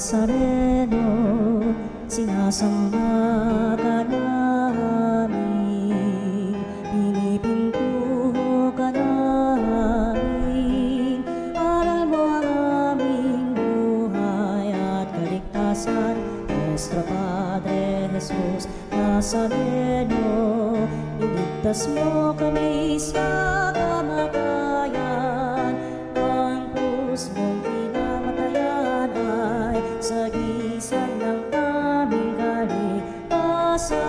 Nazareno, sinasamba ka namin, pinipinto ka namin. Aral mo ang aming buhay at kaligtasan, Nuestro Padre Jesus Nazareno, iligtas mo kami sa kamatayan. Ang krus mong pinamatayan ay sagisag ng aming kaligtasan.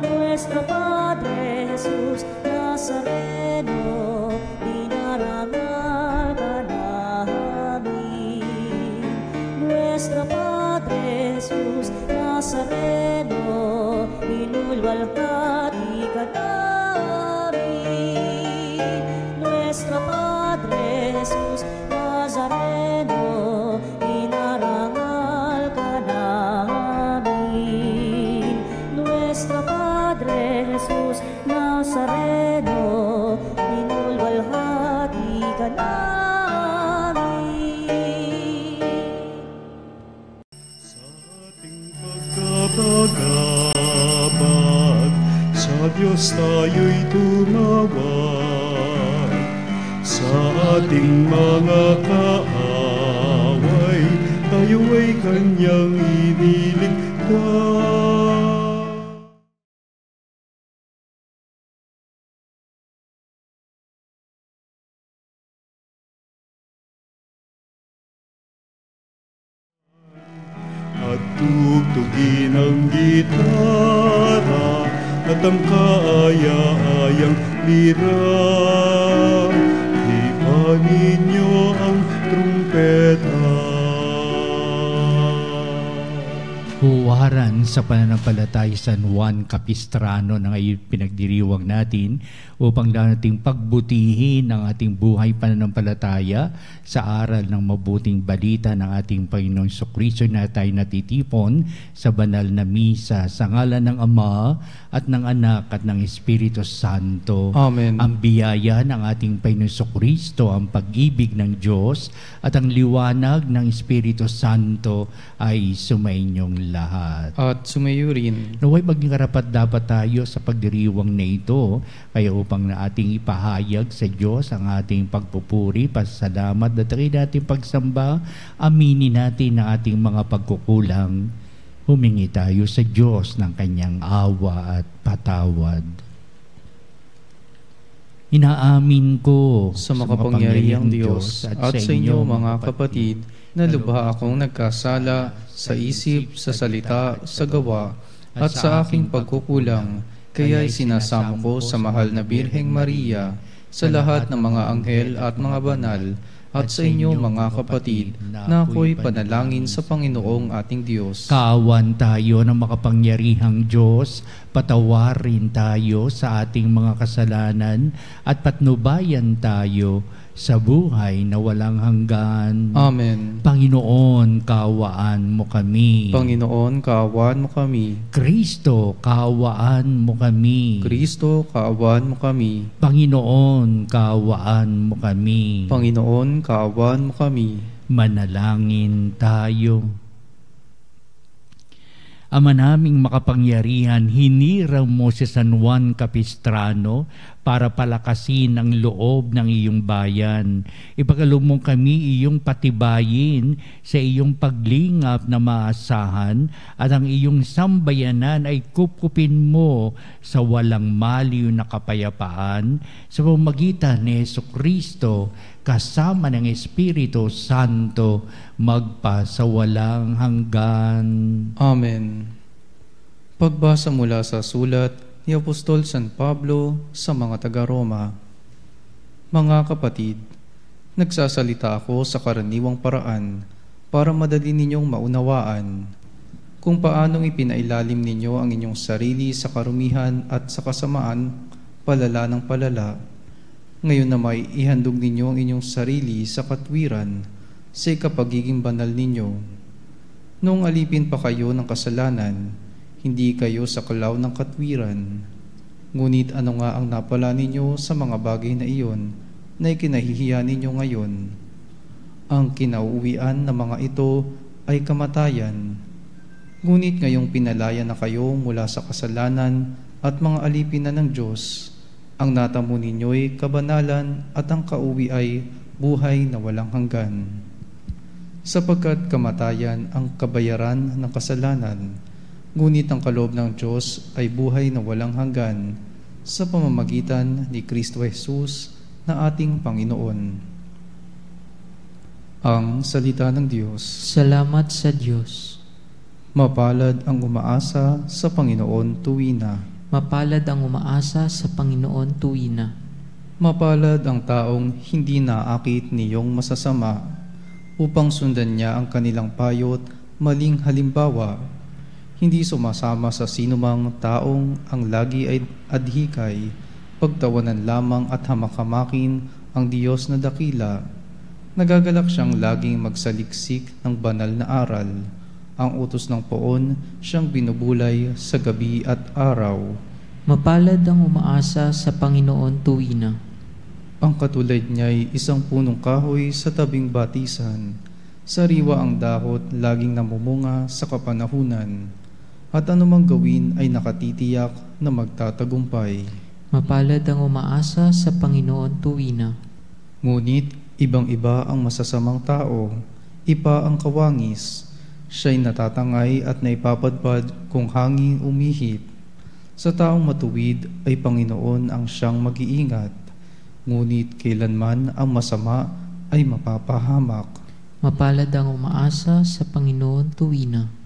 Nuestro Padre Jesus Nazareno, dinarangal ka namin. Nuestro Padre Jesus Nazareno, inulwalhati ka namin. Nuestro Padre Jesus Nazareno, inarangal ka namin. Nuestro Padre Jesus Nazareno, inulwalhati ka namin. Sa ating pagkabagabag, sa Diyos tayo'y tumawag. Sa ating mga kaaway, tayo ay Kanyang iniligtas. At tugtugin ang gitara at ang kaaya-ayang lira. Hipan ninyo ang trumpeta. Huwaran sa pananampalataya San Juan Capistrano na ngayon pinagdiriwang natin upang nating pagbutihin ang ating buhay pananampalataya sa aral ng mabuting balita ng ating Panginoong Jesucristo na tayo natitipon sa banal na misa sa ngalan ng Ama at ng Anak at ng Espiritu Santo. Amen. Ang biyaya ng ating Panginoong Jesucristo, ang pag-ibig ng Diyos at ang liwanag ng Espiritu Santo ay sumainyong lahat. At sumayo rin. Naway maging karapat-dapat tayo sa pagdiriwang na ito, kaya upang na ating ipahayag sa Diyos ang ating pagpupuri, pasalamat at ating pagsamba, aminin natin ang ating mga pagkukulang. Humingi tayo sa Diyos ng Kanyang awa at patawad. Inaamin ko Sa makapangyarihang Diyos at sa inyo mga kapatid, na lubha akong nagkasala sa isip, sa salita, sa gawa, at sa aking pagkukulang. Kaya'y sinasamo ko sa mahal na Birheng Maria, sa lahat ng mga anghel at mga banal, at sa inyo mga kapatid, na ako'y panalangin sa Panginoong ating Diyos. Kaawan tayo ng makapangyarihang Diyos, patawarin tayo sa ating mga kasalanan at patnubayan tayo sa buhay na walang hanggan. Amen. Panginoon, kaawaan mo kami. Panginoon, kaawaan mo kami. Kristo, kaawaan mo kami. Kristo, kaawaan mo kami. Panginoon, kaawaan mo kami. Panginoon, kaawaan mo kami. Manalangin tayo. Ama naming makapangyarihan, hinirang mo si San Juan Capistrano para palakasin ang loob ng iyong bayan. Ipagkaloob mo kami iyong patibayin sa iyong paglingap na maasahan at ang iyong sambayanan ay kupkupin mo sa walang maliw na kapayapaan sa pamamagitan ni Jesucristo kasama ng Espiritu Santo magpa sa walang hanggan. Amen. Pagbasa mula sa sulat ni Apostol San Pablo sa mga taga-Roma. Mga kapatid, nagsasalita ako sa karaniwang paraan para madali ninyong maunawaan kung paanong ipinailalim ninyo ang inyong sarili sa karumihan at sa kasamaan, palala ng palala. Ngayon na may ihandog ninyo ang inyong sarili sa katwiran sa ikapagiging banal ninyo. Noong alipin pa kayo ng kasalanan, hindi kayo sa kalaw ng katwiran. Ngunit ano nga ang napala ninyo sa mga bagay na iyon na ikinahihiya ninyo ngayon? Ang kinauuwian ng mga ito ay kamatayan. Ngunit ngayong pinalaya na kayo mula sa kasalanan at mga alipin na ng Diyos, ang natamo ninyo'y kabanalan at ang kauwi ay buhay na walang hanggan. Sapagkat kamatayan ang kabayaran ng kasalanan, ngunit ang kaloob ng Diyos ay buhay na walang hanggan sa pamamagitan ni Kristo Jesus na ating Panginoon. Ang salita ng Diyos. Salamat sa Diyos. Mapalad ang umaasa sa Panginoon tuwina. Mapalad ang umaasa sa Panginoon tuwina. Mapalad ang taong hindi naakit niyong masasama upang sundan niya ang kanilang payo't maling halimbawa. Hindi sumasama sa sinumang taong ang lagi ay adhikay, pagtawanan lamang at hamakamakin ang Diyos na dakila. Nagagalak siyang laging magsaliksik ng banal na aral. Ang utos ng poon siyang binubulay sa gabi at araw. Mapalad ang umaasa sa Panginoon tuwina. Ang katulad niya'y isang punong kahoy sa tabing batisan. Sariwa ang dahot, laging namumunga sa kapanahunan. At anumang gawin ay nakatitiyak na magtatagumpay. Mapalad ang umaasa sa Panginoon tuwina. Ngunit ibang-iba ang masasamang tao, ipa ang kawangis. Siya'y natatangay at naipapadpad kung hangin umihip. Sa taong matuwid ay Panginoon ang siyang mag-iingat, ngunit kailanman ang masama ay mapapahamak. Mapalad ang umaasa sa Panginoon tuwina.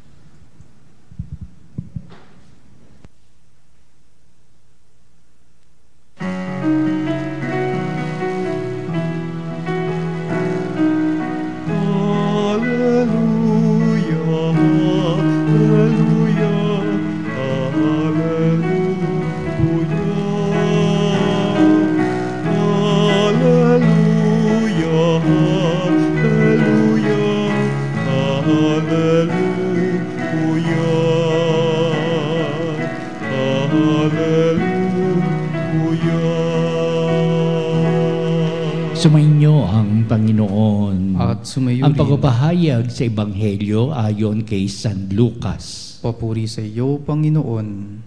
Sumainyo ang Panginoon At sumayo ang rin. pagpapahayag sa Ebanghelyo ayon kay San Lucas. Papuri sa iyo, Panginoon.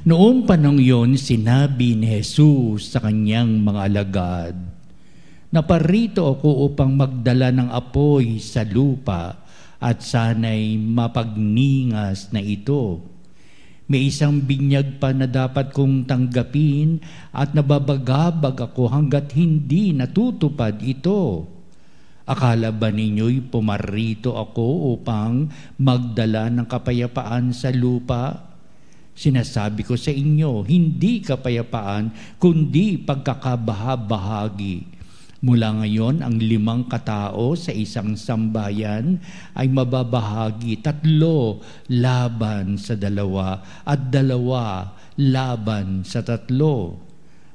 Noong panahon yon, sinabi ni Jesus sa kanyang mga alagad, "Naparito ako upang magdala ng apoy sa lupa at sana'y mapagningas na ito. May isang binyag pa na dapat kong tanggapin at nababagabag ako hanggat hindi natutupad ito. Akala ba ninyo'y pumarito ako upang magdala ng kapayapaan sa lupa? Sinasabi ko sa inyo, hindi kapayapaan, kundi pagkakabahabahagi. Mula ngayon, ang 5 katao sa isang sambayan ay mababahagi 3 laban sa 2 at 2 laban sa 3.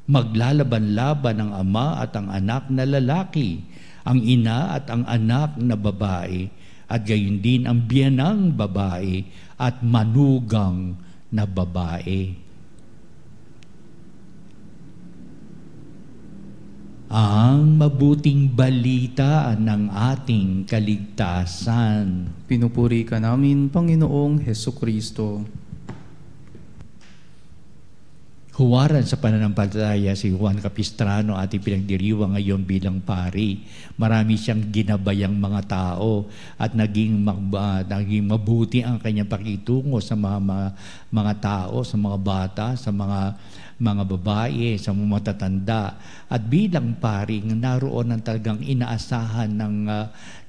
Maglalaban-laban ang ama at ang anak na lalaki, ang ina at ang anak na babae, at gayon din ang biyanang babae at manugang na babae." Ang mabuting balita ng ating kaligtasan. Pinupuri ka namin, Panginoong Hesukristo. Huwaran sa pananampalataya si Juan Capistrano, ating pinagdiriwang ngayon bilang pari. Marami siyang ginabayang mga tao at naging mabuti ang kanyang pakitungo sa mga tao, sa mga bata, sa mga babae, sa mga matatanda. At bilang pari, naroon ang talagang inaasahan ng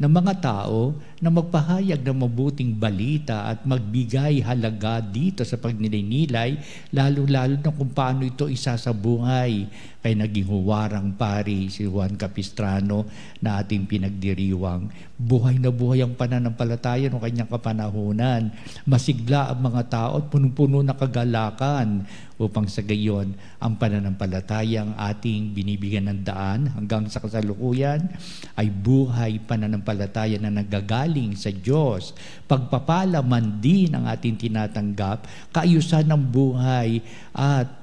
mga tao na magpahayag ng mabuting balita at magbigay halaga dito sa pagnininilay, lalo-lalo na kung paano ito isasabuhay. Kaya naging huwarang pari si Juan Capistrano na ating pinagdiriwang. Buhay na buhay ang pananampalataya ng kanyang kapanahunan. Masigla ang mga tao at punong-puno na kagalakan upang sa gayon ang pananampalatayang ating binibigyan ng daan hanggang sa kasalukuyan ay buhay pananampalataya na nagagaling sa Diyos. Pagpapala man din ang ating tinatanggap, kaayusan ng buhay at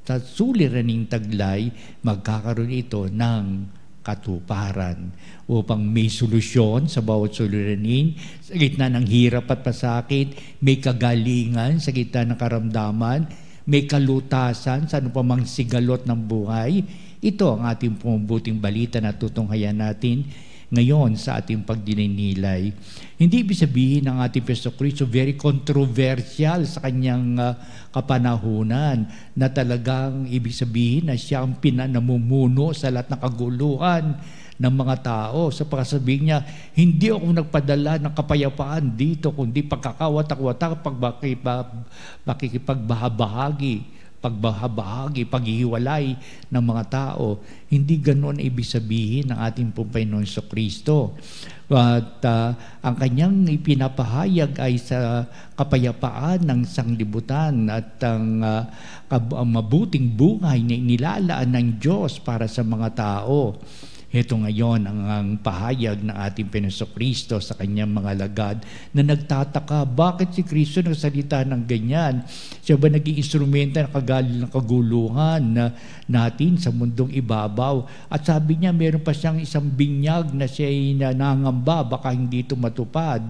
sa suliraning taglay, magkakaroon ito ng katuparan, upang may solusyon sa bawat suliranin, sa gitna ng hirap at pasakit, may kagalingan sa gitna ng karamdaman, may kalutasan sa ano pa mang sigalot ng buhay. Ito ang ating pumubuting balita na tutunghayan natin ngayon sa ating pagdininilay. Hindi ibig sabihin ng ating Jesucristo very controversial sa kanyang kapanahunan, na talagang ibig sabihin na siya ang pinanamumuno sa lahat ng kaguluhan ng mga tao. Sa pagkasabihin niya, hindi ako nagpadala ng kapayapaan dito, kundi pagkakawatak-watak, pakikipagbahabahagi, paghihiwalay ng mga tao. Hindi ganoon ibig sabihin ng ating Panginoon Jesucristo. At ang kanyang ipinapahayag ay sa kapayapaan ng sanglibutan at ang mabuting buhay na inilalaan ng Diyos para sa mga tao. Ito ngayon ang pahayag ng ating Jesucristo sa kanyang mga alagad na nagtataka, bakit si Kristo nagsalita ng ganyan? Siya ba naging instrumento ng kaguluhan natin sa mundong ibabaw? At sabi niya, meron pa siyang isang binyag na siya'y nangamba, baka hindi ito matupad.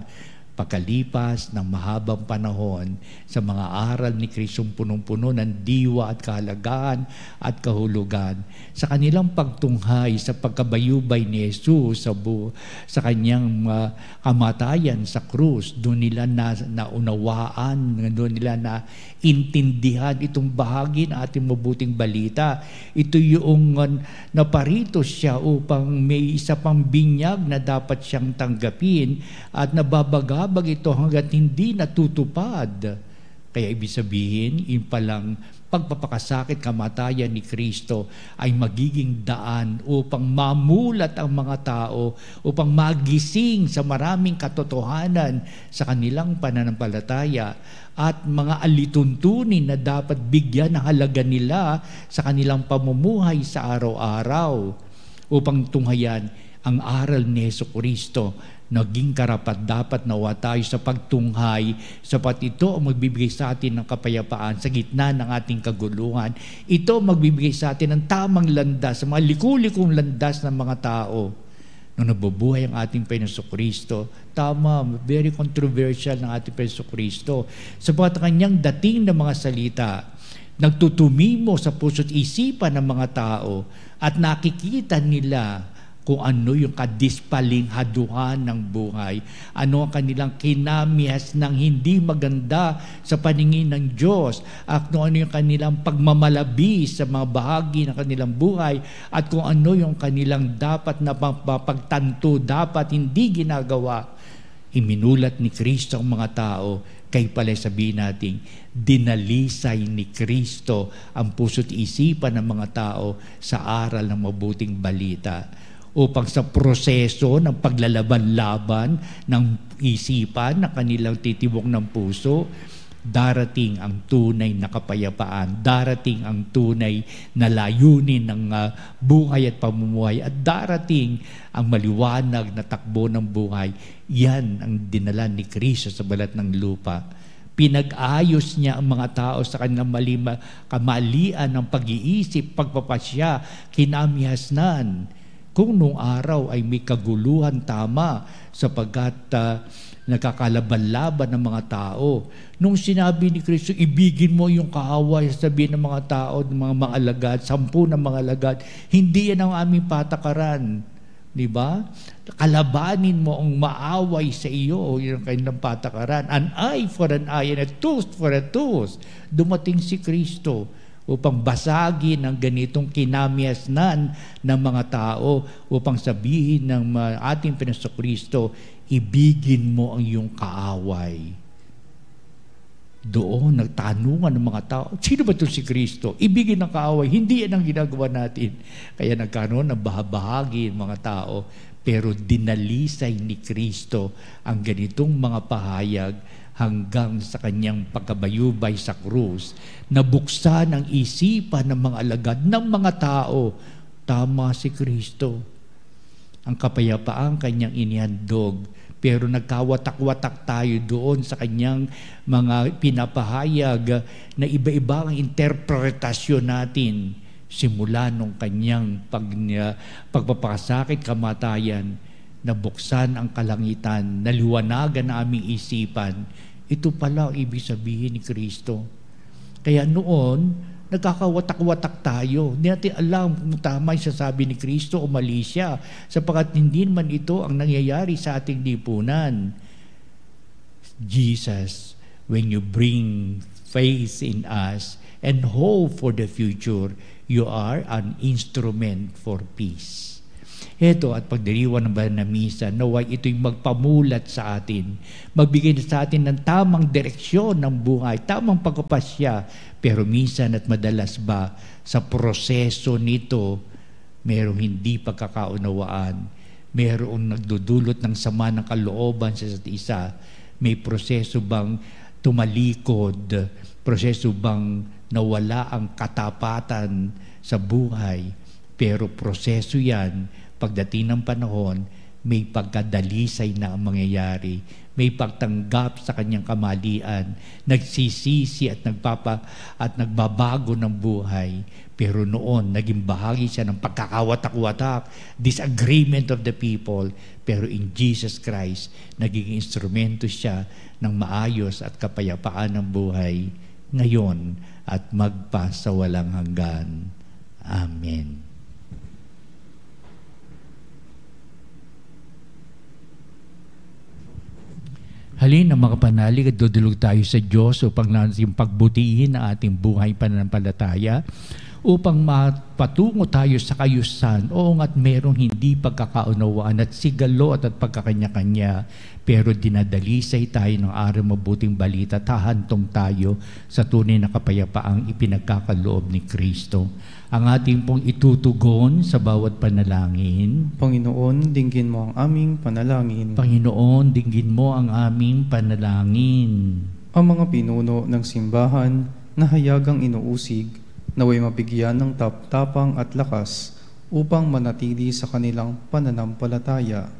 Pagkalipas ng mahabang panahon sa mga aral ni Kristong punong-puno ng diwa at kahalagahan at kahulugan, sa kanilang pagtunghay sa pagkabayubay ni Jesus sa kanyang kamatayan sa krus, doon nila naunawaan, doon nila naintindihan itong bahagi ng ating mabuting balita. Ito yung naparito siya upang may isa pang binyag na dapat siyang tanggapin at nababagabag ito hanggat hindi natutupad. Kaya ibig sabihin, yung palang pagpapakasakit, kamatayan ni Kristo ay magiging daan upang mamulat ang mga tao, upang magising sa maraming katotohanan sa kanilang pananampalataya at mga alituntunin na dapat bigyan ng halaga nila sa kanilang pamumuhay sa araw-araw, upang tunghayan ang aral ni Jesucristo. Naging karapat-dapat nawa tayo sa pagtunghay, sapat ito ang magbibigay sa atin ng kapayapaan sa gitna ng ating kaguluhan. Ito magbibigay sa atin ng tamang landas, sa mga liku-likong landas ng mga tao. Nung nabubuhay ang ating Jesucristo, tama, very controversial ng ating Jesucristo, sapat kanyang dating ng mga salita, nagtutumimo sa puso't isipan ng mga tao at nakikita nila kung ano yung kadispalinhaduhan ng buhay, ano ang kanilang kinamihas ng hindi maganda sa paningin ng Diyos, at kung ano yung kanilang pagmamalabi sa mga bahagi ng kanilang buhay, at kung ano yung kanilang dapat na pagtanto, dapat hindi ginagawa. Iminulat ni Kristo ang mga tao, kay pala sabihin natin, dinalisay ni Kristo ang puso't isipan ng mga tao sa aral ng mabuting balita, upang sa proseso ng paglalaban-laban ng isipan, ng kanilang titibok ng puso, darating ang tunay na kapayapaan, darating ang tunay na layunin ng buhay at pamumuhay, at darating ang maliwanag na takbo ng buhay. Yan ang dinala ni Kristo sa balat ng lupa. Pinag-ayos niya ang mga tao sa kanilang kamalian ng pag-iisip, pagpapasya, kinamihasnan. Kung nung araw ay may kaguluhan, tama, sapagkat nakakalaban-laban ng mga tao. Nung sinabi ni Kristo, ibigin mo yung kaaway, sabihin ng mga tao, ng mga alagad, 10 ng mga alagad, hindi yan ang aming patakaran. Diba? Kalabanin mo ang maaway sa iyo, yung kanilang patakaran. An eye for an eye and a tooth for a tooth. Dumating si Kristo upang basagin ang ganitong kinamihasnan ng mga tao, upang sabihin ng ating Jesucristo, ibigin mo ang iyong kaaway. Doon nagtanungan ng mga tao, sino ba ito si Kristo? Ibigin ang kaaway. Hindi yan ang ginagawa natin. Kaya nagkaroon ng bahagi ng mga tao, pero dinalisay ni Kristo ang ganitong mga pahayag hanggang sa kanyang pagkabayubay sa krus. Nabuksan ang isipan ng mga alagad ng mga tao. Tama si Kristo. Ang kapayapaan kanyang inihandog, pero nagkawatak-watak tayo doon sa kanyang mga pinapahayag na iba-iba ang interpretasyon natin. simula nung kanyang pagpapakasakit, kamatayan, nabuksan ang kalangitan, naliwanagan na aming isipan. Ito pala ang ibig sabihin ni Kristo. Kaya noon, nagkakawatak-watak tayo. Hindi natin alam kung tama yung sasabi ni Kristo o mali siya, sapagkat hindi naman ito ang nangyayari sa ating lipunan. Jesus, when you bring faith in us and hope for the future, you are an instrument for peace. Ito at pagdiriwang ng banal na misa, naway ito'y magpamulat sa atin, magbigay sa atin ng tamang direksyon ng buhay, tamang pagpapasya. Pero minsan at madalas ba sa proseso nito, merong hindi pagkakaunawaan, merong nagdudulot ng sama ng kalooban sa isa't isa, may proseso bang tumalikod, proseso bang nawala ang katapatan sa buhay. Pero proseso yan, pagdating ng panahon, may pagkadalisay na ang mangyayari, may pagtanggap sa kanyang kamalian, nagsisisi at nagbabago ng buhay. Pero noon, naging bahagi siya ng pagkakawatak-watak, disagreement of the people. Pero in Jesus Christ, naging instrumento siya ng maayos at kapayapaan ng buhay ngayon at magpasawalang hanggan. Amen. Halina mga kapanalig at dudulog tayo sa Diyos upang natin pagbutihin ang ating buhay pananampalataya, upang mapatungo tayo sa kayusan. Oo nga't merong hindi pagkakaunawaan at sigalo at pagkakanya-kanya, pero dinadalisay tayo ng araw mabuting balita, tahantong tayo sa tunay na kapayapaang ipinagkakaloob ni Kristo. Ang ating pong itutugon sa bawat panalangin. Panginoon, dinggin mo ang aming panalangin. Panginoon, dinggin mo ang aming panalangin. Ang mga pinuno ng simbahan na hayagang inuusig, naway mabigyan ng tapang at lakas upang manatili sa kanilang pananampalataya.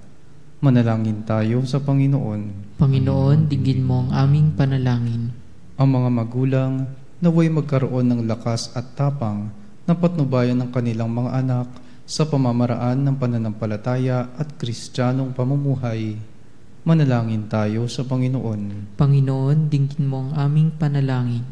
Manalangin tayo sa Panginoon. Panginoon, dinggin mo ang aming panalangin. Ang mga magulang naway magkaroon ng lakas at tapang na patnubayan ng kanilang mga anak sa pamamaraan ng pananampalataya at kristyanong pamumuhay. Manalangin tayo sa Panginoon. Panginoon, dinggin mo ang aming panalangin.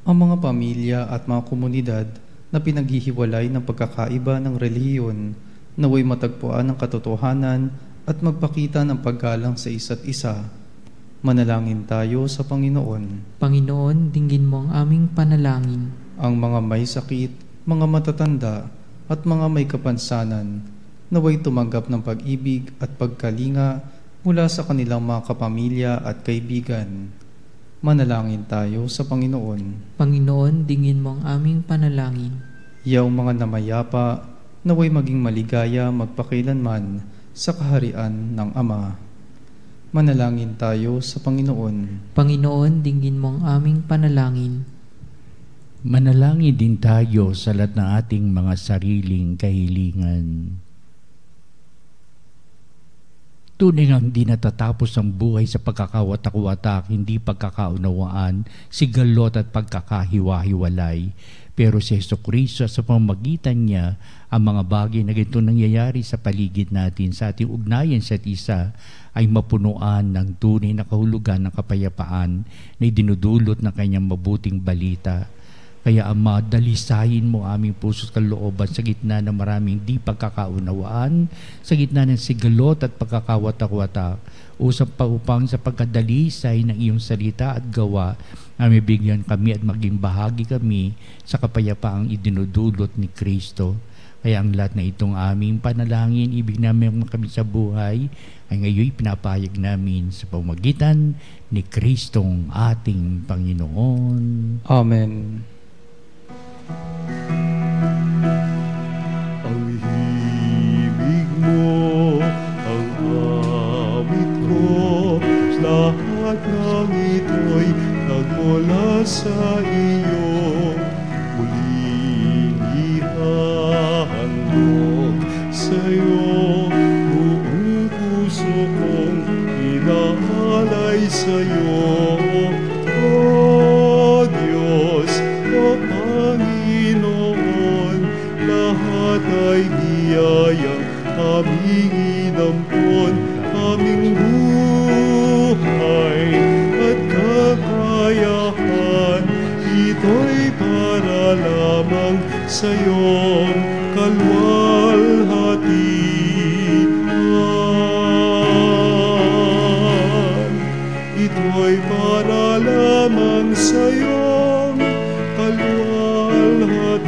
Ang mga pamilya at mga komunidad na pinaghihiwalay ng pagkakaiba ng relihiyon, naway matagpuan ng katotohanan at magpakita ng paggalang sa isa't isa. Manalangin tayo sa Panginoon. Panginoon, dinggin mo ang aming panalangin. Ang mga may sakit, mga matatanda at mga may kapansanan, naway tumanggap ng pag-ibig at pagkalinga mula sa kanilang mga kapamilya at kaibigan. Manalangin tayo sa Panginoon. Panginoon, dinggin mo ang aming panalangin. Yaw mga namayapa, naway maging maligaya magpakailanman sa kaharian ng Ama. Manalangin tayo sa Panginoon. Panginoon, dinggin mo ang aming panalangin. Manalangin din tayo sa lahat ng ating mga sariling kahilingan. Tunay ngang di natatapos ang buhay sa pagkakawatak-watak, hindi pagkakaunawaan, sigalot at pagkakahiwa-hiwalay. Pero si Jesucristo sa pamamagitan niya, ang mga bagay na ganito nangyayari sa paligid natin, sa ating ugnayan sa isa, ay mapunuan ng tunay na kahulugan ng kapayapaan na idinudulot ng kanyang mabuting balita. Kaya Ama, dalisayin mo aming puso't kalooban sa gitna ng maraming di pagkakaunawaan, sa gitna ng sigalot at pagkakawatak-watak, upang sa pagkadalisay ng iyong salita at gawa, aming bigyan kami at maging bahagi kami sa kapayapaang idinudulot ni Kristo. Kaya ang lahat na itong aming panalangin, ibig namin kami sa buhay, ay ngayon pinapayag namin sa pamamagitan ni Kristong ating Panginoon. Amen. Ang himig mo, ang awit ko, lahat ng ito'y nagmula sa iyo. Muling ihahandog sa iyo, buong puso kong inaalay sa iyo. O Diyos, o Panginoon, biyaya, aming inampon, aming buhay at kakayahan. Ito'y para lamang sa iyong kalwalhatian. Ito'y para lamang sa iyong kalwalhatian.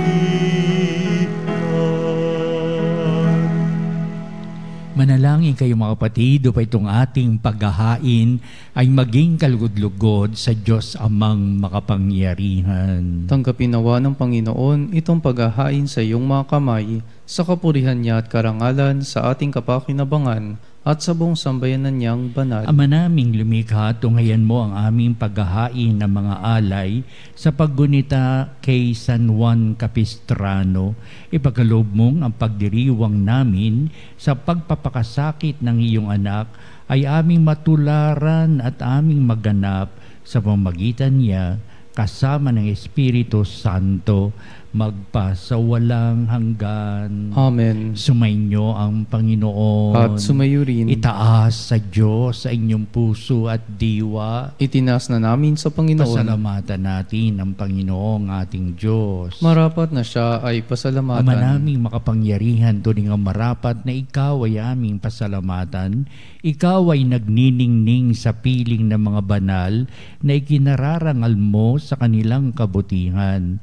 Manalangin kayo mga kapatid, upang itong ating paghahain ay maging kalugod-lugod sa Diyos Amang makapangyarihan. Tanggapin nawa ng Panginoon itong paghahain sa iyong mga kamay, sa kapurihan niya at karangalan sa ating kapakinabangan at sa buong sambayanan niyang banal. Ama naming lumikha, tunghayan mo ang aming paghahain ng mga alay sa paggunita kay San Juan Capistrano. Ipagkaloob mong ang pagdiriwang namin sa pagpapakasakit ng iyong anak ay aming matularan at aming maganap sa pamamagitan niya kasama ng Espiritu Santo magpasawalang hanggan. Amen. Sumainyo ang Panginoon. At sumayo rin. Itaas sa Diyos sa inyong puso at diwa. Itinas na namin sa Panginoon. Pasalamatan natin ang Panginoong ating Diyos. Marapat na siya ay pasalamatan. Ama naming makapangyarihan, tuning ang marapat na ikaw ay aming pasalamatan. Ikaw ay nagniningning sa piling ng mga banal na ikinararangal mo sa kanilang kabutihan.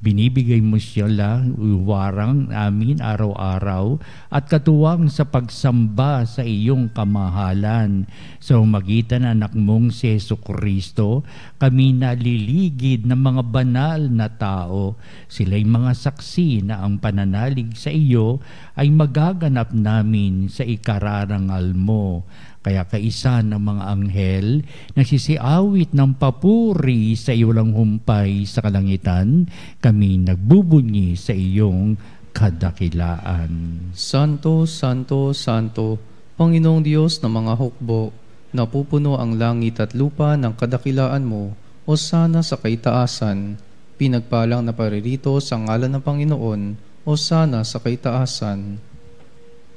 Binibigay mo sila warang amin araw-araw at katuwang sa pagsamba sa iyong kamahalan. Sa magitan ng anak mong si Jesucristo, kami naliligid ng mga banal na tao. Sila'y mga saksi na ang pananalig sa iyo ay magaganap namin sa ikararangal mo. Kaya kaisa ng mga anghel, nagsisiawit ng papuri sa iwalang humpay sa kalangitan, kami nagbubunyi sa iyong kadakilaan. Santo, Santo, Santo, Panginoong Diyos ng mga hukbo, napupuno ang langit at lupa ng kadakilaan mo, o sana sa kaitaasan. Pinagpalang na paririto sa ngalan ng Panginoon, o sana sa kaitaasan.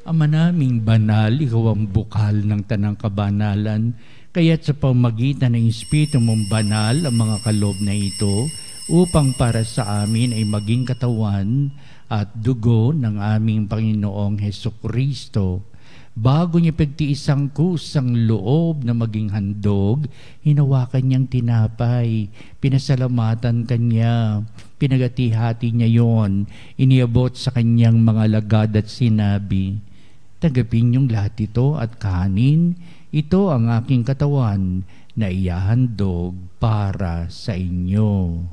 Ama naming banal, ikaw ang bukal ng tanang kabanalan, kaya't sa pamagitan ng Espiritu mong banal ang mga kaloob na ito, upang para sa amin ay maging katawan at dugo ng aming Panginoong Hesukristo. Bago niya pagtiis ang kusang loob na maging handog, hinawakan niyang tinapay, pinasalamatan kanya, pinagati-hati niya yon, iniabot sa kanyang mga lagad at sinabi, "Tanggapin niyong lahat ito at kanin, ito ang aking katawan na ihahandog para sa inyo."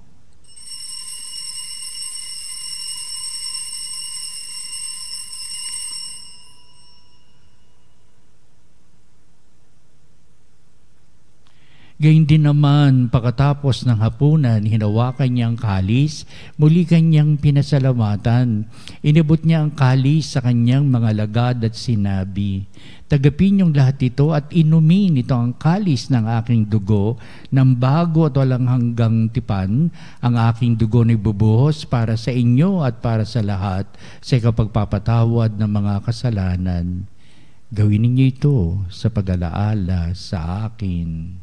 Gayun din naman, pagkatapos ng hapunan, hinawakan niya ang kalis, muli kanyang pinasalamatan. Inabot niya ang kalis sa kanyang mga lagad at sinabi, "Tagapin niyong lahat ito at inumin ito ang kalis ng aking dugo, ng bago at walang hanggang tipan. Ang aking dugo na ibubuhos para sa inyo at para sa lahat sa ikapagpapatawad ng mga kasalanan. Gawin ninyo ito sa pag-alaala sa akin."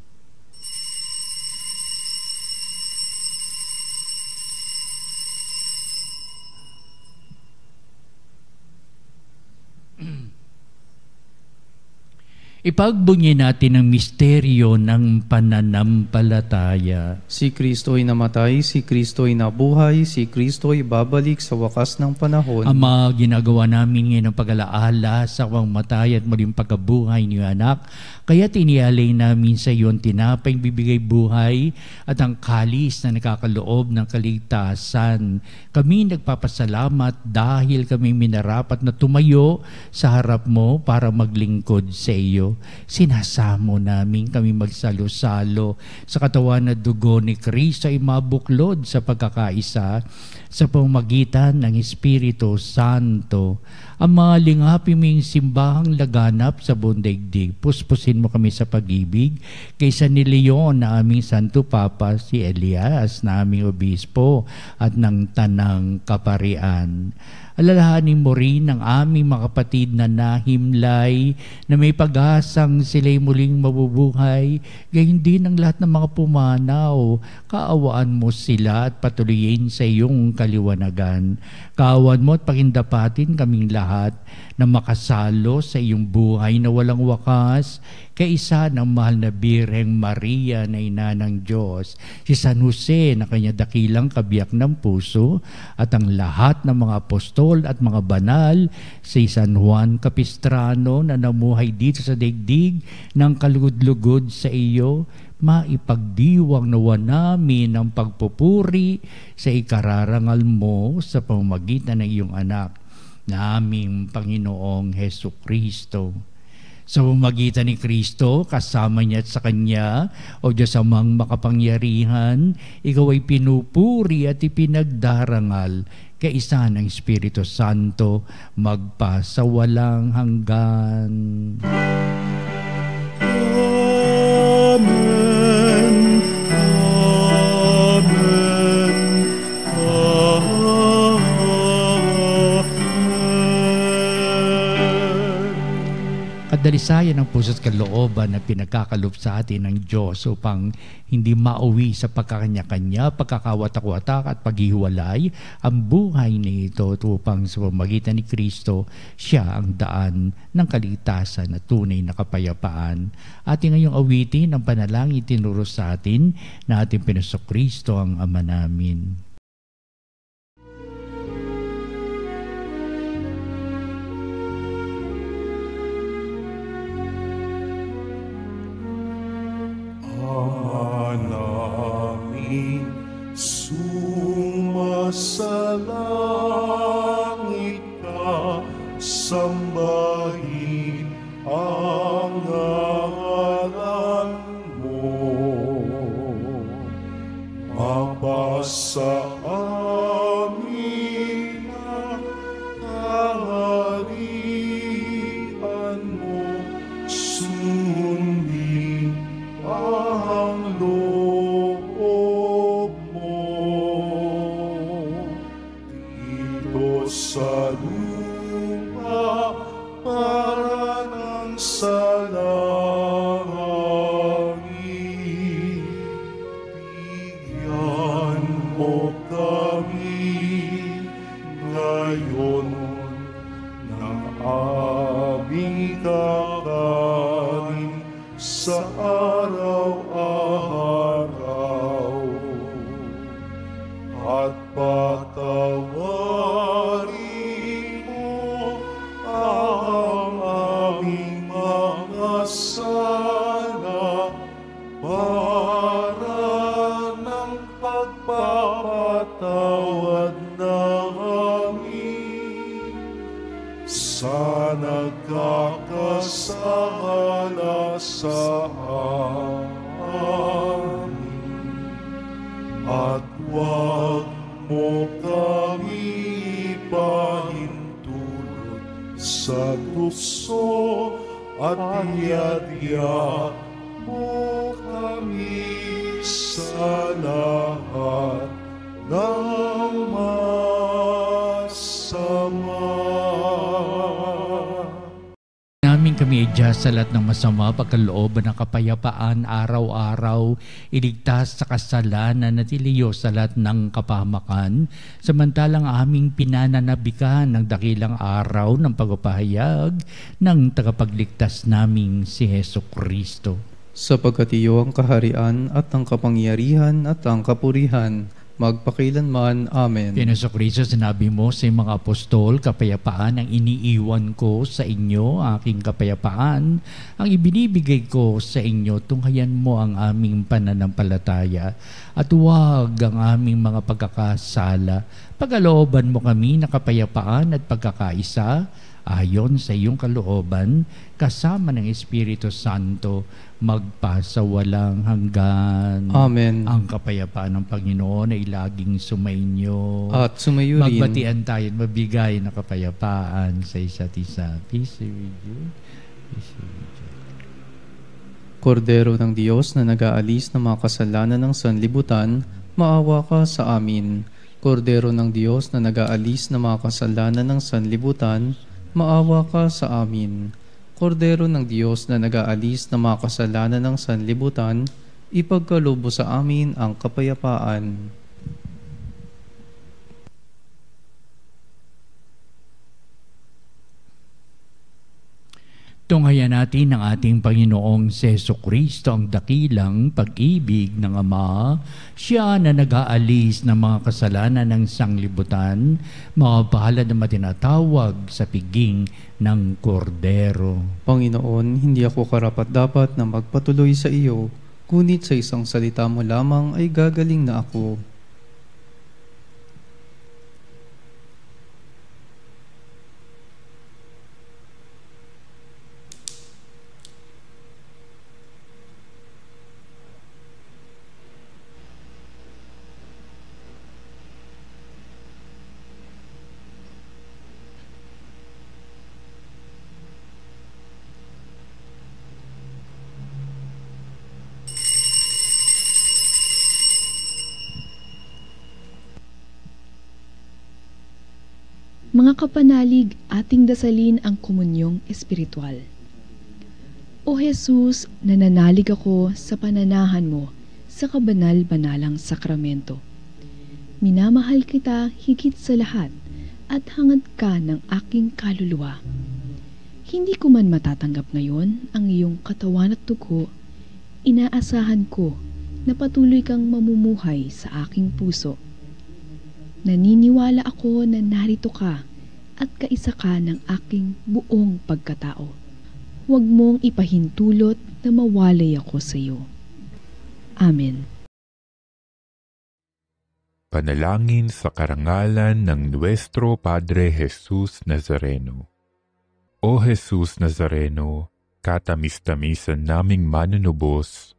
Ipagbunyi natin ang misteryo ng pananampalataya. Si Kristo ay namatay, si Kristo ay nabuhay, si Kristo ay babalik sa wakas ng panahon. Ama, ginagawa namin ngayon ang pag-alaala sa pagmatay at muling pagkabuhay niyo anak. Kaya tinialay namin sa iyo ang tinapay bibigay buhay at ang kalis na nakakaloob ng kaligtasan. Kami nagpapasalamat dahil kami minarapat na tumayo sa harap mo para maglingkod sa iyo. Sinasamo namin kami magsalo-salo sa katawan na dugo ni Kristo ay mabuklod sa pagkakaisa sa pamamagitan ng Espiritu Santo. Ang mga lingapi ming simbahang laganap sa buong daigdig, puspusin mo kami sa pag-ibig, kaysa ni Leon na aming Santo Papa, si Elias na aming obispo, at ng tanang kaparian. Alalahanin mo rin ang aming mga kapatid na nahimlay, na may pag-asang sila'y muling mabubuhay, gayon din ang lahat ng mga pumanaw. Kaawaan mo sila at patuloyin sa iyong kaliwanagan. Kaawaan mo at pakindapatin kaming lahat na makasalo sa iyong buhay na walang wakas, kaisa ng mahal na Birheng Maria na ina ng Diyos, si San Jose na kanya dakilang kabiyak ng puso, at ang lahat ng mga apostol at mga banal, si San Juan Capistrano na namuhay dito sa daigdig ng kalugod-lugod sa iyo, maipagdiwang nawa namin ang pagpupuri sa ikararangal mo sa pamamagitan ng iyong anak na aming Panginoong Hesus Kristo. Sa pamamagitan ni Kristo, kasama niya at sa Kanya, o Diyos Amang makapangyarihan, ikaw ay pinupuri at ipinagdarangal, kaisa ng Espiritu Santo, magpa sa walang hanggan. Amen. Amen. Kadalisayan ng puso't kalooban na pinagkakalob sa atin ng Diyos upang hindi mauwi sa pagkakanya-kanya, pagkakawatak-watak at paghiwalay ang buhay nito, upang sa pamamagitan ni Kristo, siya ang daan ng kaligtasan at tunay na kapayapaan. Ating ngayong awitin ang panalangin tinuro sa atin na ating Panginoong Kristo ang Ama namin. Namin sumasalangit ka, sambahin ang ngalan mo. Mapasa amin ang kaharian mo, sundin ang loob mo dito sa lupa para ng sa langit. Bigyan mo kami ngayon ng aming kakanin sa araw-araw, at patawarin mo ang aming mga sala, para ng pagpapatawad namin sa nagkakasala sa amin. At huwag mo kami ipahintulot sa tukso, at iadya mo kami sa lahat ng masama. Namin kami adjust sa lahat ng masama, pagkalooban ng kapayapaan araw-araw, iligtas sa kasalanan at iliyo sa lahat ng kapahamakan, samantalang aming pinananabikan ng dakilang araw ng pagpapahayag ng tagapagligtas naming si Hesus Kristo. Sapagkat iyo ang kaharian at ang kapangyarihan at ang kapurihan, magpakailanman. Amen. Panginoon Kristo, sinabi mo sa mga apostol, kapayapaan ang iniiwan ko sa inyo, aking kapayapaan ang ibinibigay ko sa inyo, tunghayan mo ang aming pananampalataya at huwag ang aming mga pagkakasala. Pagkalooban mo kami na kapayapaan at pagkakaisa, ayon sa iyong kalooban, kasama ng Espiritu Santo, magpasawalang hanggan. Amen. Ang kapayapaan ng Panginoon ay laging sumainyo. At sumayo rin. Magbatian tayo at mabigay na kapayapaan sa isa't isa. Peace be with you. Peace be with you. Kordero ng Diyos na nag-aalis ng mga kasalanan ng sanlibutan, maawa ka sa amin. Kordero ng Diyos na nag-aalis ng mga kasalanan ng sanlibutan, maawa ka sa amin. Kordero ng Diyos na nag-aalis ng mga kasalanan ng sanlibutan, ipagkaloob sa amin ang kapayapaan. Tunghayan natin ang ating Panginoong Jesucristo, ang dakilang pag-ibig ng Ama. Siya na nag-aalis ng mga kasalanan ng sanglibutan, mapapalad na matinatawag sa piging ng Kordero. Panginoon, hindi ako karapat-dapat na magpatuloy sa iyo, ngunit sa isang salita mo lamang ay gagaling na ako. Mga kapanalig, ating dasalin ang komunyong espiritual. O Jesus, nananalig ako sa pananahan mo sa kabanal-banalang sakramento. Minamahal kita higit sa lahat at hangad ka ng aking kaluluwa. Hindi ko man matatanggap ngayon ang iyong katawan at dugo, inaasahan ko na patuloy kang mamumuhay sa aking puso. Naniniwala ako na narito ka at kaisa ka ng aking buong pagkatao. Huwag mong ipahintulot na mawalay ako sa iyo. Amen. Panalangin sa karangalan ng Nuestro Padre Jesus Nazareno. O Jesus Nazareno, katamis-tamisan naming manunubos,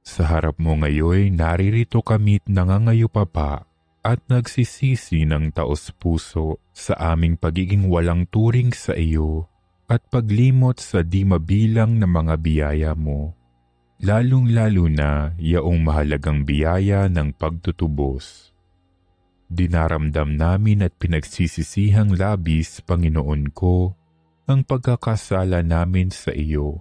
sa harap mo ngayon naririto kami't nangangayupapa at nagsisisi ng taos-puso sa aming pagiging walang turing sa iyo at paglimot sa di mabilang na mga biyaya mo, lalong-lalo na yaong mahalagang biyaya ng pagtutubos. Dinaramdam namin at pinagsisisihang labis, Panginoon ko, ang pagkakasala namin sa iyo.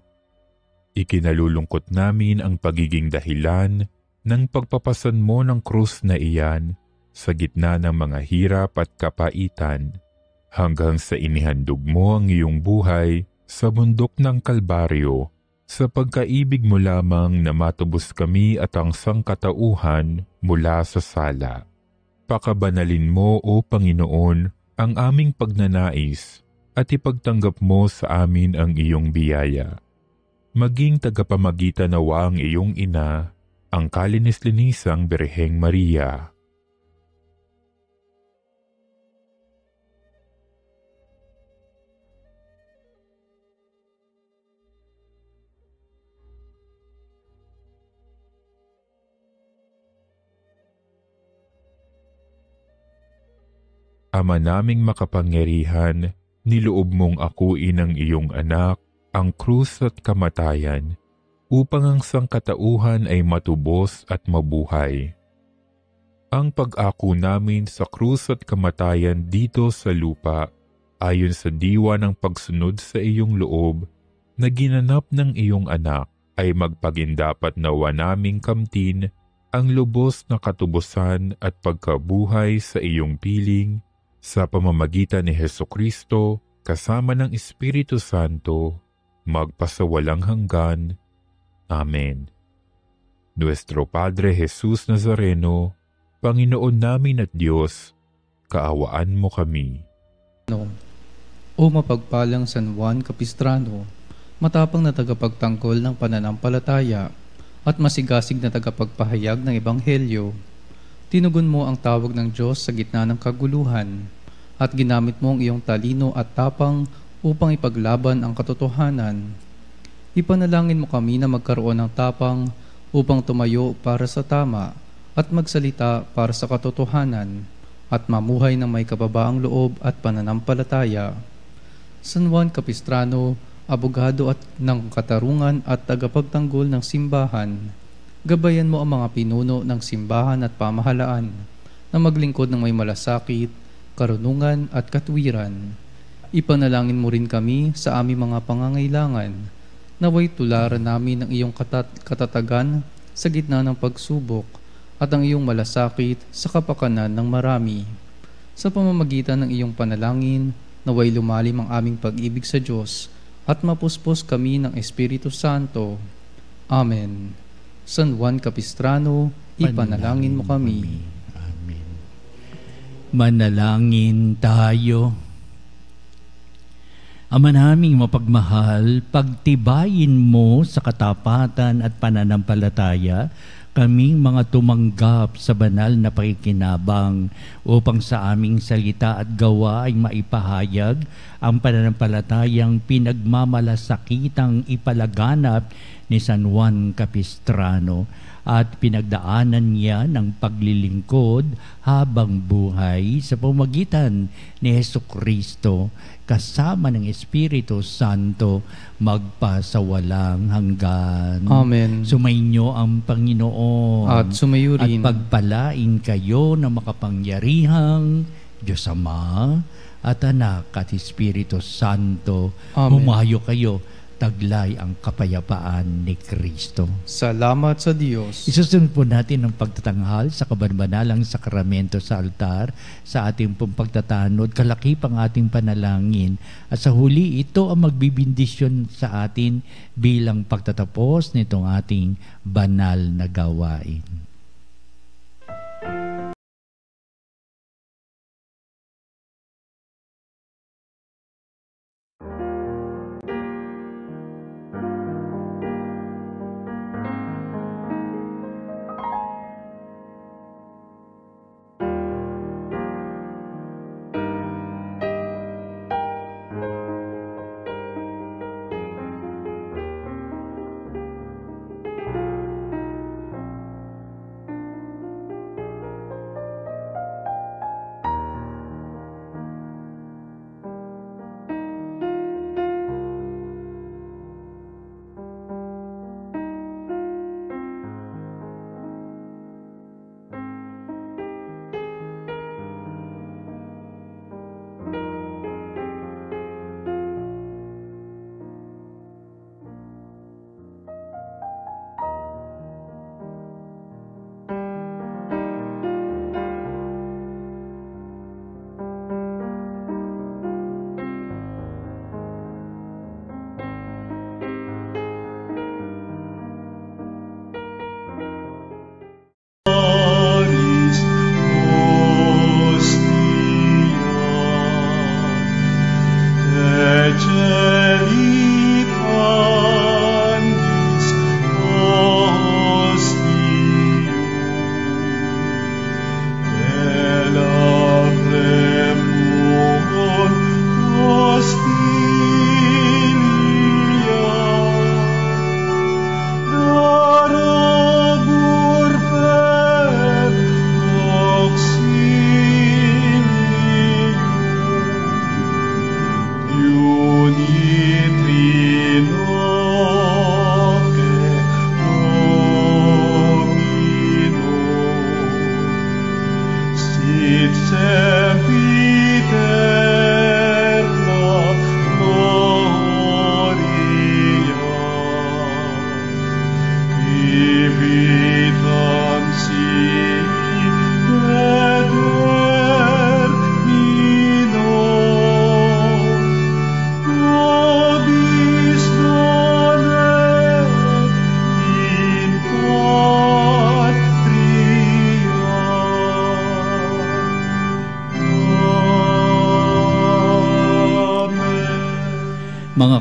Ikinalulungkot namin ang pagiging dahilan ng pagpapasan mo ng krus na iyan sa gitna ng mga hirap at kapaitan, hanggang sa inihandog mo ang iyong buhay sa bundok ng Kalbaryo, sa pagkaibig mo lamang na matubos kami at ang sangkatauhan mula sa sala. Pakabanalin mo, O Panginoon, ang aming pagnanais at ipagtanggap mo sa amin ang iyong biyaya. Maging tagapamagitan nawa ang iyong ina, ang kalinis-linisang Birheng Maria. Ama naming makapangyarihan, niloob mong akuin ang iyong anak, ang krus at kamatayan, upang ang sangkatauhan ay matubos at mabuhay. Ang pag-ako namin sa krus at kamatayan dito sa lupa, ayon sa diwa ng pagsunod sa iyong loob, na ginanap ng iyong anak, ay magpagindapat nawa naming kamtin ang lubos na katubusan at pagkabuhay sa iyong piling, sa pamamagitan ni Jesucristo, kasama ng Espiritu Santo, magpasawalang hanggan. Amen. Nuestro Padre Jesus Nazareno, Panginoon namin at Diyos, kaawaan mo kami. O mapagpalang San Juan Capistrano, matapang na tagapagtanggol ng pananampalataya at masigasig na tagapagpahayag ng Ebanghelyo, tinugon mo ang tawag ng Diyos sa gitna ng kaguluhan at ginamit mo ang iyong talino at tapang upang ipaglaban ang katotohanan. Ipanalangin mo kami na magkaroon ng tapang upang tumayo para sa tama at magsalita para sa katotohanan at mamuhay ng may kababaang loob at pananampalataya. San Juan Capistrano, abogado at ng katarungan at tagapagtanggol ng simbahan, gabayan mo ang mga pinuno ng simbahan at pamahalaan na maglingkod ng may malasakit, karunungan at katwiran. Ipanalangin mo rin kami sa aming mga pangangailangan, naway tularan namin ang iyong katatagan sa gitna ng pagsubok at ang iyong malasakit sa kapakanan ng marami. Sa pamamagitan ng iyong panalangin, naway lumalim ang aming pag-ibig sa Diyos at mapuspos kami ng Espiritu Santo. Amen. San Juan Capistrano, ipanalangin mo kami. Amen. Manalangin tayo. Ama naming mapagmahal, pagtibayin mo sa katapatan at pananampalataya kaming mga tumanggap sa banal na pakikinabang upang sa aming salita at gawa ay maipahayag ang pananampalatayang pinagmamalasakitang ipalaganap ni San Juan Capistrano at pinagdaanan niya ng paglilingkod habang buhay sa pamamagitan ni Hesukristo kasama ng Espiritu Santo magpasawalang hanggan. Amen. Sumainyo ang Panginoon At sumayo rin. at pagpalain kayo ng makapangyarihang Diyos Ama at Anak at Espiritu Santo. Amen. Humayo kayo, taglay ang kapayapaan ni Kristo. Salamat sa Diyos. Isusunod po natin ang pagtatanghal sa kabanbanalang sakramento sa altar sa ating pong pagtatanod, kalakipang ating panalangin. At sa huli, ito ang magbibindisyon sa atin bilang pagtatapos nitong ating banal na gawain.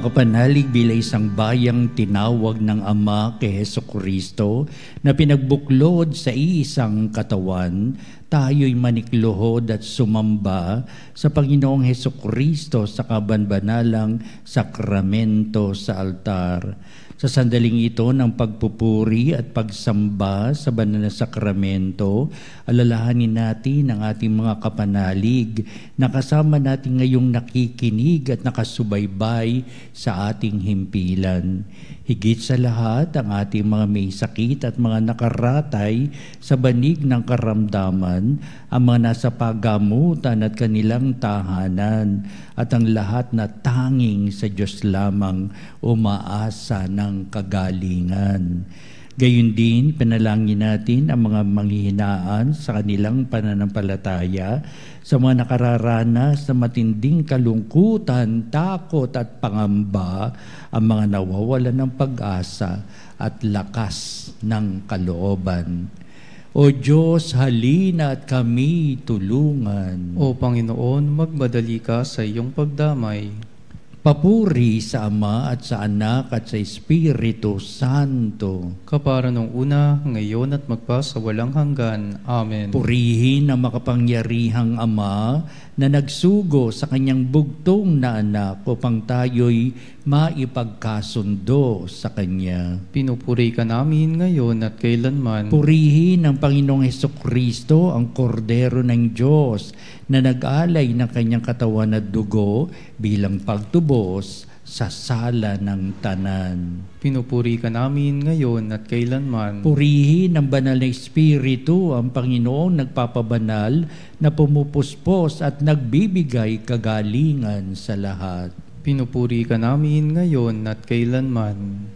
makapanalig bilang isang bayang tinawag ng Ama kay Hesukristo na pinagbuklod sa iisang katawan, tayo'y manikluhod at sumamba sa Panginoong Hesukristo sa kabanbanalang sakramento sa altar. Sa sandaling ito ng pagpupuri at pagsamba sa banal na sakramento, alalahanin natin ang ating mga kapanalig na kasama natin ngayong nakikinig at nakasubaybay sa ating himpilan. Higit sa lahat, ang ating mga may sakit at mga nakaratay sa banig ng karamdaman, ang mga nasa pagamutan at kanilang tahanan, at ang lahat na tanging sa Diyos lamang umaasa ng kagalingan. Gayun din, panalangin natin ang mga manghihinaan sa kanilang pananampalataya, sa mga nakararanas na matinding kalungkutan, takot at pangamba, ang mga nawawalan ng pag-asa at lakas ng kalooban. O Diyos, halina at kami tulungan. O Panginoon, magmadali ka sa iyong pagdamay. Papuri sa Ama at sa Anak at sa Espiritu Santo. Kapara nung una, ngayon at magpasawalang hanggan. Amen. Purihin ang makapangyarihang Ama na nagsugo sa kanyang bugtong na anak upang tayo'y maipagkasundo sa Kanya. Pinupuri ka namin ngayon at kailanman. Purihin ang Panginoong Hesukristo, ang Kordero ng Diyos, na nag-alay ng kanyang katawan at dugo bilang pagtubos sa sala ng tanan. Pinupuri ka namin ngayon at kailanman. Purihin ng banal na Espiritu ang Panginoong nagpapabanal na pumupuspos at nagbibigay kagalingan sa lahat. Pinupuri ka namin ngayon at kailanman.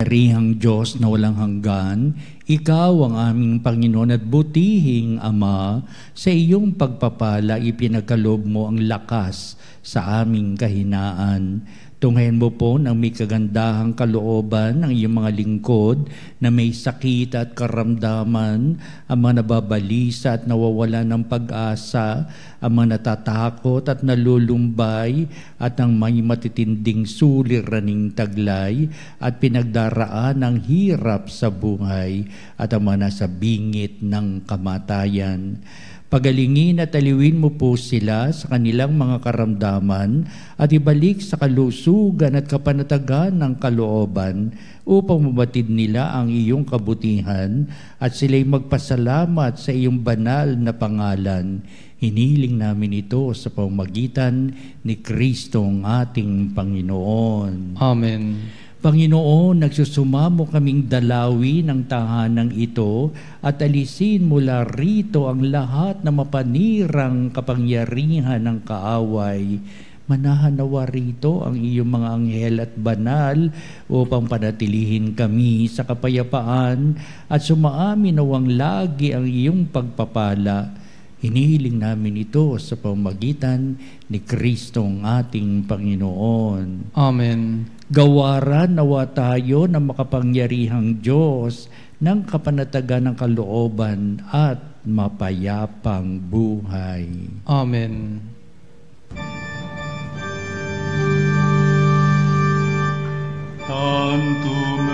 Rihang Diyos na walang hanggan, Ikaw ang aming Panginoon at butihing Ama, sa iyong pagpapala ipinagkaloob mo ang lakas sa aming kahinaan. Tunghayan mo po ng may kagandahang kalooban ng iyong mga lingkod na may sakit at karamdaman, ang mga nababalisa at nawawala ng pag-asa, ang mga natatakot at nalulumbay, at ang may matitinding suliraning taglay at pinagdaraan ng hirap sa buhay, at ang mga nasa bingit ng kamatayan. Pagalingin at aliwin mo po sila sa kanilang mga karamdaman at ibalik sa kalusugan at kapanatagan ng kalooban upang mabatid nila ang iyong kabutihan at sila'y magpasalamat sa iyong banal na pangalan. Hiniling namin ito sa pamamagitan ni Kristong ating Panginoon. Amen. Panginoon, nagsusumamo kaming dalawi ng tahanang ito at alisin mula rito ang lahat na mapanirang kapangyarihan ng kaaway. Manahan nawa rito ang iyong mga anghel at banal upang panatilihin kami sa kapayapaan at sumaamin nawang lagi ang iyong pagpapala. Hinihiling namin ito sa pamamagitan ni Kristong ating Panginoon. Amen. Gawaran nawa tayo ng makapangyarihang Diyos ng kapanatagan ng kalooban at mapayapang buhay. Tantum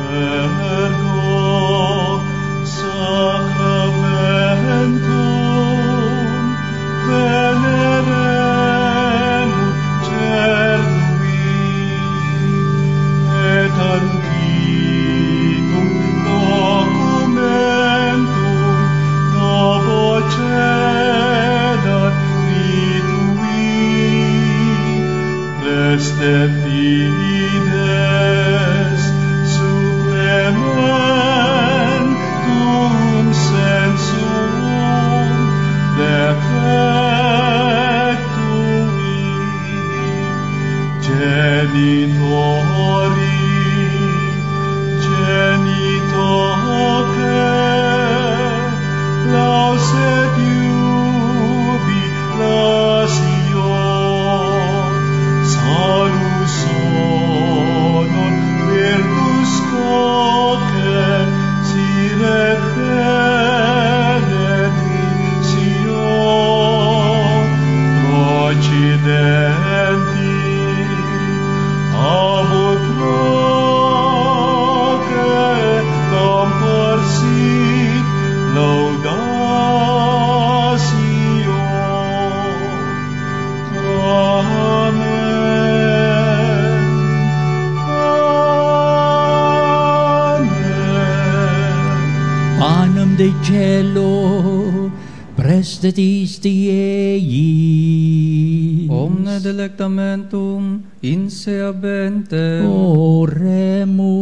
sacramentum venerem cernui et antiquum documentum novo cedat ritui prestet fides supplementum sensum defectui genitori genitoque lauset jubilatio salus honor virtus coque siret benedictio procidenti abut roque comporsit laudatio. Amen. Amen. Panem de cielo, prestatis Diei. Omne delectamentum in sea bentem. Oremus.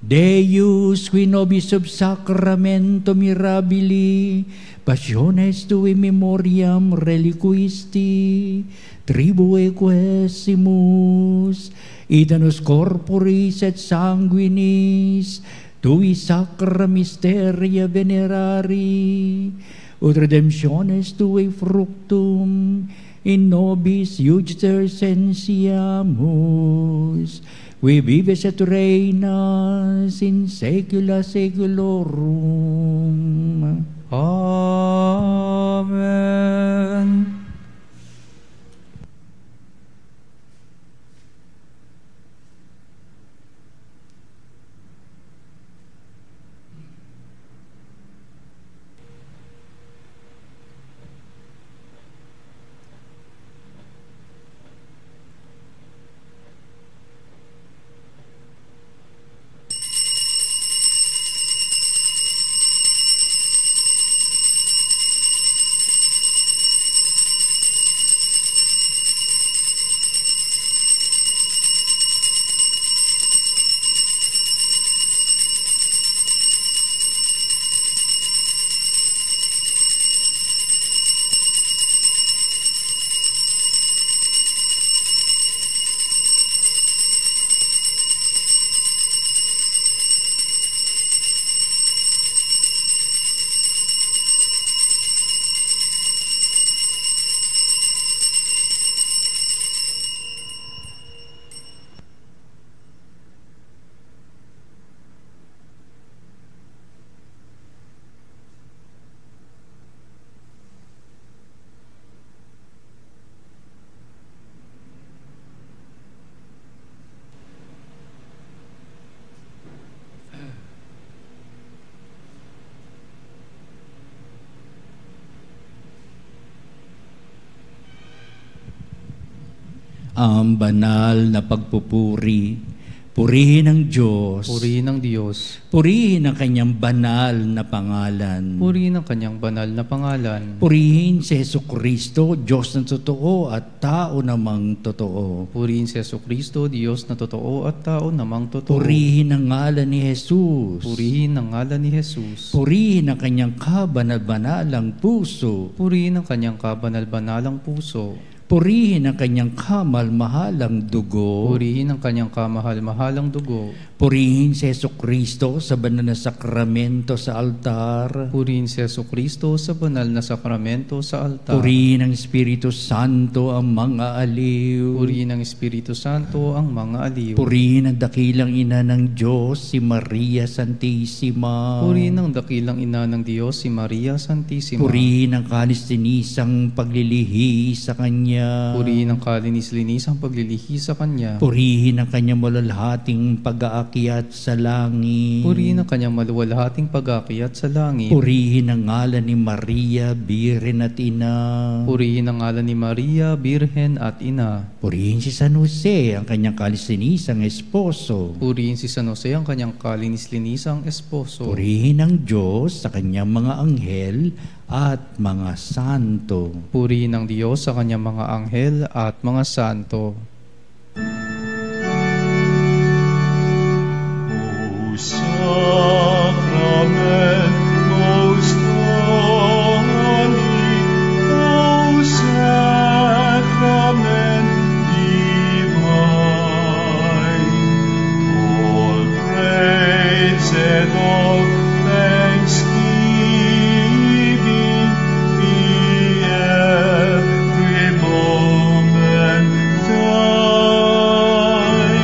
Deus, qui nobis sub sacramento mirabili, passiones tui memoriam reliquisti, tribue quesimus, ita nos corporis et sanguinis, tui sacra mysteria venerari, ut redemptiones tui fructum, in nobis iudicer sensiamus, qui vives et reinas in saecula saeculorum. Amen. Ang banal na pagpupuri, purihin ang Diyos, Purihin ang Diyos. purihin ang kanyang banal na pangalan. Purihin ang kanyang banal na pangalan. Purihin si Jesucristo, Diyos na totoo at tao namang totoo. Purihin si Jesucristo, Diyos na totoo at tao namang totoo. Purihin ang ngalan ni Jesus. Purihin ang ngalan ni Jesus. Purihin ang kanyang kabanal-banalang puso. Purihin ang kanyang kabanal-banalang puso. Purihin ang kanyang kamal-mahalang dugo. Purihin ang kanyang kamahal-mahalang dugo. Purihin si Jesucristo sa banal na sakramento sa altar. Purihin si Jesucristo sa banal na sakramento sa altar. Purihin ng Espiritu Santo ang mga aliw. Purihin ng Espiritu Santo ang mga aliw. Purihin ang dakilang ina ng Diyos, si Maria Santissima. Purihin ang dakilang ina ng Diyos, si Maria Santissima. Purihin ang kalis-linisang paglilihi sa Kanya. Purihin ang kalinis-linisang paglilihi sa Kanya. Purihin ang Kanyang malalhating pag-aakyat sa langit. Purihin ang Kanyang maluwalhating pag-aakyat sa langit. Purihin ang ngalan ni Maria, Birhen at Ina. Purihin ang ngalan ni Maria, Birhen at Ina. Purihin si San Jose, ang kanyang kalis-linisang esposo. Purihin si San Jose, ang kanyang kalinis-linisang esposo. Purihin ang Diyos sa kanyang mga anghel at mga santo. Purihin ang Diyos sa kanyang mga anghel at mga santo. O Sacrament most holy, O Sacrament divine, all praise and all thanksgiving be every moment thine,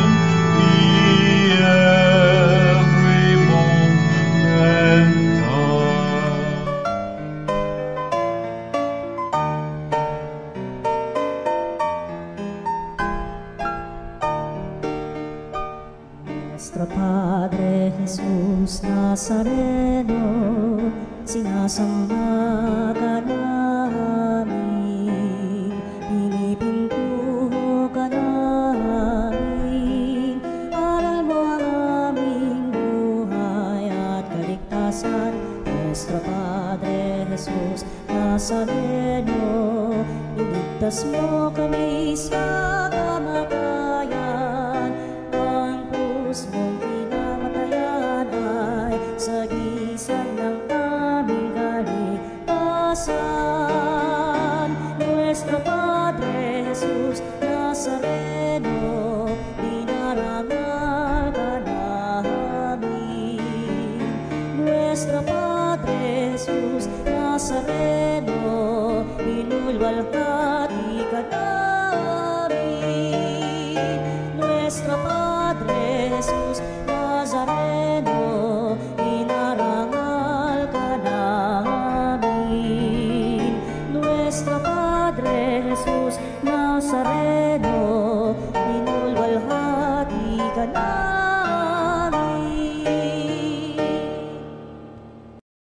be every moment thine. Nuestro Padre Jesus Nazareno, sinasamba ka namin, pinipintuho ka namin, aral mo ang aming buhay at kaligtasan. Nuestro Padre Jesus Nazareno, iligtas mo kami sa kamatayan, ang krus mong pinamatayan ay sagisag ng aming kaligtasan. Nuestro Padre Jesus Nazareno, dinarangal ka namin. Nuestro Padre Jesus Nazareno, inulwalhati ka namin.